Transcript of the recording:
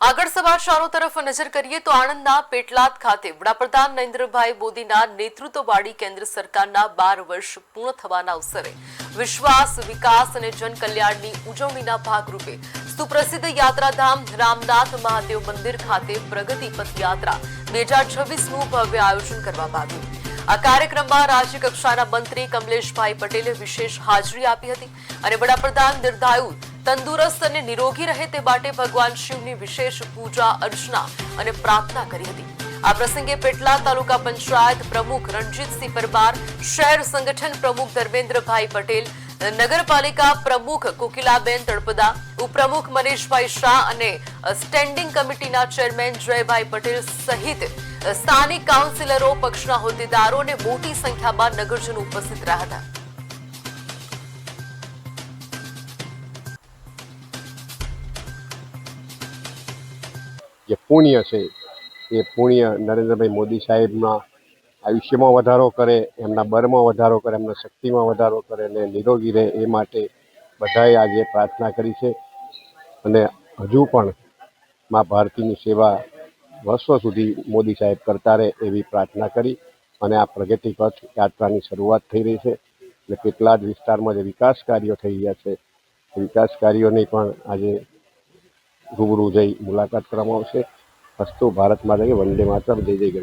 આગળ સમાચારો તરફ નજર કરીએ તો આણંદના પેટલાદ ખાતે વડાપ્રધાન નરેન્દ્રભાઈ મોદીના નેતૃત્વવાળી કેન્દ્ર સરકારના 12 વર્ષ પૂર્ણ થવાના અવસરે વિશ્વાસ, વિકાસ અને જનકલ્યાણની ઉજવણીના ભાગરૂપે સુપ્રસિદ્ધ યાત્રાધામ રામનાથ મહાદેવ મંદિર ખાતે પ્રગતિ પથ યાત્રા 2026નું ભવ્ય આયોજન કરવામાં આવ્યું। આ કાર્યક્રમમાં રાજ્ય કક્ષાના મંત્રી કમલેશભાઈ પટેલે વિશેષ હાજરી આપી હતી અને વડાપ્રધાન દીર્ઘાયુ, તંદુરસ્ત અને નિરોગી રહે તે માટે ભગવાન શિવની વિશેષ પૂજા અર્ચના અને પ્રાર્થના કરી હતી। આ પ્રસંગે પેટલાદ તાલુકા પંચાયત પ્રમુખ રણજીતસિંહ પરમાર, શહેર સંગઠન પ્રમુખ ધર્મેન્દ્રભાઈ પટેલ, નગરપાલિકા પ્રમુખ કોકિલાબેન તળપદા, ઉપપ્રમુખ મનીષભાઈ શાહ અને સ્ટેન્ડિંગ કમિટીના ચેરમેન જયભાઈ પટેલ સહિત સ્થાનિક કાઉન્સિલરો, પક્ષના હોદ્દેદારો અને મોટી સંખ્યામાં નગરજનો ઉપસ્થિત રહ્યા હતા। જે પુણ્ય છે એ પુણ્ય નરેન્દ્રભાઈ મોદી સાહેબના આયુષ્યમાં વધારો કરે, એમના બળમાં વધારો કરે, એમના શક્તિમાં વધારો કરે અને નિરોગી રહે એ માટે બધાએ આજે પ્રાર્થના કરી છે અને હજુ પણ મા ભારતીની સેવા વર્ષો સુધી મોદી સાહેબ કરતા રહે એવી પ્રાર્થના કરી અને આ પ્રગતિ પથ યાત્રાની શરૂઆત થઈ રહી છે। એટલે પેટલાદ વિસ્તારમાં જે વિકાસ કાર્યો થઈ રહ્યા છે એ વિકાસ કાર્યોની પણ આજે રૂબરૂ જઈ મુલાકાત કરવામાં આવશે। અસ્તુ ભારત માતા કી વંદે માતરમ, જય જય ગણેશ।